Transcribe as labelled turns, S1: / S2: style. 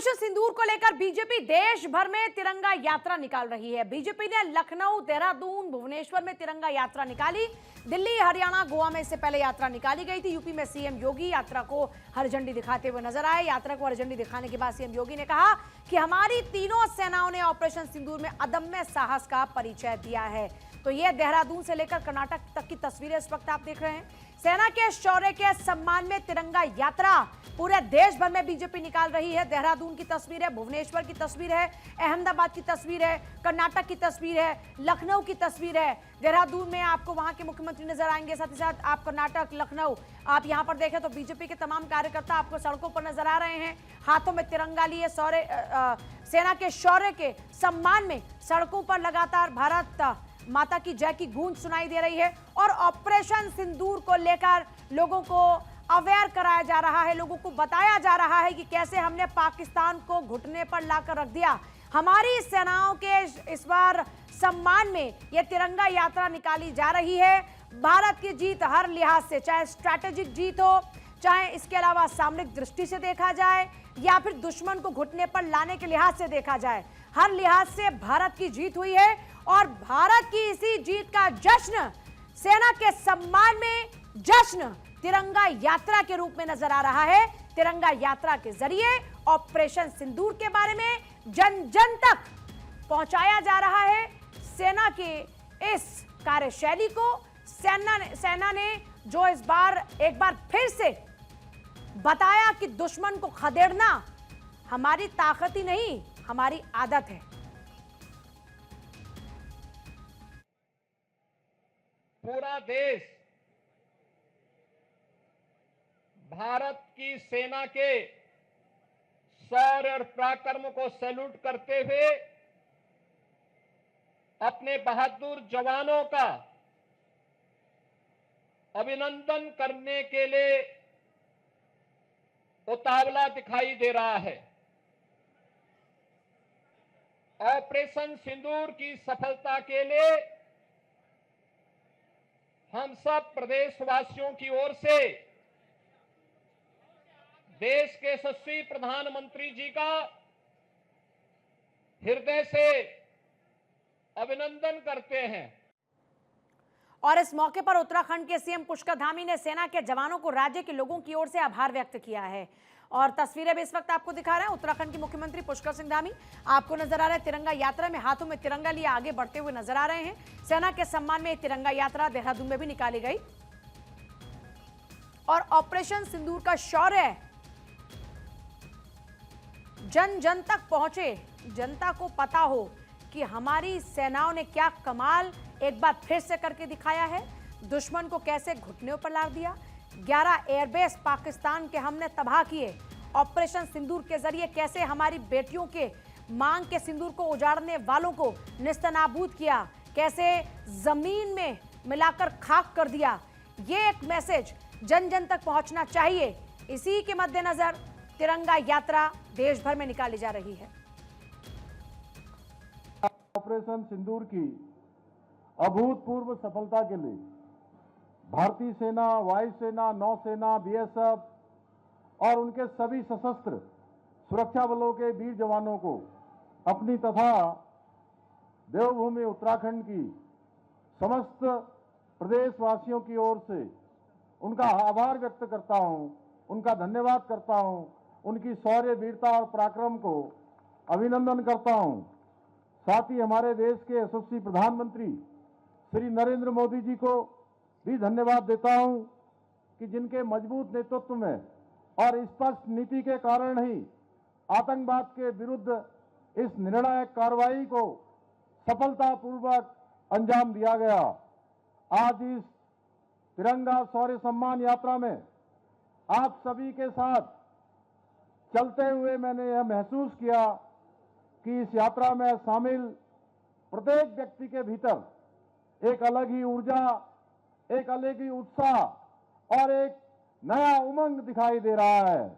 S1: Operation सिंदूर को लेकर BJP देश भर में तिरंगा यात्रा निकाल रही है। बीजेपी ने लखनऊ, देहरादून, भुवनेश्वर में तिरंगा यात्रा निकाली। दिल्ली, हरियाणा, गोवा में इससे पहले यात्रा निकाली गई थी। यूपी में सीएम योगी यात्रा को हरी झंडी दिखाते हुए नजर आए। यात्रा को हरी झंडी दिखाने के बाद सीएम योगी ने कहा कि हमारी तीनों सेनाओं ने ऑपरेशन सिंदूर में अदम्य साहस का परिचय दिया है। तो ये देहरादून से लेकर कर्नाटक तक की तस्वीरें इस वक्त आप देख रहे हैं। सेना के शौर्य के सम्मान में तिरंगा यात्रा पूरे देश भर में बीजेपी निकाल रही है। देहरादून की तस्वीर है, भुवनेश्वर की तस्वीर है, अहमदाबाद की तस्वीर है, कर्नाटक की तस्वीर है, लखनऊ की तस्वीर है। देहरादून में आपको वहां के मुख्यमंत्री नजर आएंगे, साथ ही साथ आप कर्नाटक, लखनऊ आप यहां पर देखें तो बीजेपी के तमाम कार्यकर्ता आपको सड़कों पर नजर आ रहे हैं, हाथों में तिरंगा लिए सेना के शौर्य के सम्मान में सड़कों पर लगातार भारत माता की जय की गूंज सुनाई दे रही है। और ऑपरेशन सिंदूर को लेकर लोगों को अवेयर कराया जा रहा है, लोगों को बताया जा रहा है कि कैसे हमने पाकिस्तान को घुटने पर लाकर रख दिया। हमारी सेनाओं के इस बार सम्मान में यह तिरंगा यात्रा निकाली जा रही है। भारत की जीत हर लिहाज से, चाहे स्ट्रैटेजिक जीत हो, चाहे इसके अलावा सामरिक दृष्टि से देखा जाए या फिर दुश्मन को घुटने पर लाने के लिहाज से देखा जाए, हर लिहाज से भारत की जीत हुई है। और भारत की इसी जीत का जश्न, सेना के सम्मान में जश्न तिरंगा यात्रा के रूप में नजर आ रहा है। तिरंगा यात्रा के जरिए ऑपरेशन सिंदूर के बारे में जन जन तक पहुंचाया जा रहा है। सेना के इस कार्यशैली को सेना ने जो इस बार एक बार फिर से बताया कि दुश्मन को खदेड़ना हमारी ताकत ही नहीं, हमारी आदत है।
S2: पूरा देश भारत की सेना के शौर्य और पराक्रम को सैल्यूट करते हुए अपने बहादुर जवानों का अभिनंदन करने के लिए उतावला दिखाई दे रहा है। ऑपरेशन सिंदूर की सफलता के लिए हम सब प्रदेशवासियों की ओर से देश के यशस्वी प्रधानमंत्री जी का हृदय से अभिनंदन करते हैं।
S1: और इस मौके पर उत्तराखंड के सीएम पुष्कर धामी ने सेना के जवानों को राज्य के लोगों की ओर से आभार व्यक्त किया है। और तस्वीरें भी इस वक्त आपको दिखा रहे हैं। उत्तराखंड के मुख्यमंत्री पुष्कर सिंह धामी आपको नजर आ रहे हैं, तिरंगा यात्रा में हाथों में तिरंगा लिए आगे बढ़ते हुए नजर आ रहे हैं। सेना के सम्मान में तिरंगा यात्रा देहरादून में भी निकाली गई। और ऑपरेशन सिंदूर का शौर्य जन जन तक पहुंचे, जनता को पता हो कि हमारी सेनाओं ने क्या कमाल एक बार फिर से करके दिखाया है, दुश्मन को कैसे घुटनों पर ला दिया। 11 एयरबेस पाकिस्तान के हमने तबाह किए। ऑपरेशन सिंदूर के जरिए कैसे हमारी बेटियों के मांग के सिंदूर को उजाड़ने वालों को निस्तनाबूद किया, कैसे जमीन में मिलाकर खाक कर दिया। ये एक मैसेज जन जन तक पहुंचना चाहिए। इसी के मद्देनजर तिरंगा यात्रा देश भर में निकाली जा रही है।
S3: ऑपरेशन सिंदूर की अभूतपूर्व सफलता के लिए भारतीय सेना, वायुसेना, नौसेना, बीएसएफ और उनके सभी सशस्त्र सुरक्षा बलों के वीर जवानों को अपनी तथा देवभूमि उत्तराखंड की समस्त प्रदेशवासियों की ओर से उनका आभार व्यक्त करता हूं, उनका धन्यवाद करता हूं, उनकी शौर्य, वीरता और पराक्रम को अभिनंदन करता हूं। साथ ही हमारे देश के यशस्वी प्रधानमंत्री श्री नरेंद्र मोदी जी को भी धन्यवाद देता हूं कि जिनके मजबूत नेतृत्व में और स्पष्ट नीति के कारण ही आतंकवाद के विरुद्ध इस निर्णायक कार्रवाई को सफलतापूर्वक अंजाम दिया गया। आज इस तिरंगा शौर्य सम्मान यात्रा में आप सभी के साथ चलते हुए मैंने यह महसूस किया कि इस यात्रा में शामिल प्रत्येक व्यक्ति के भीतर एक अलग ही ऊर्जा, एक अलग ही उत्साह और एक नया उमंग दिखाई दे रहा है।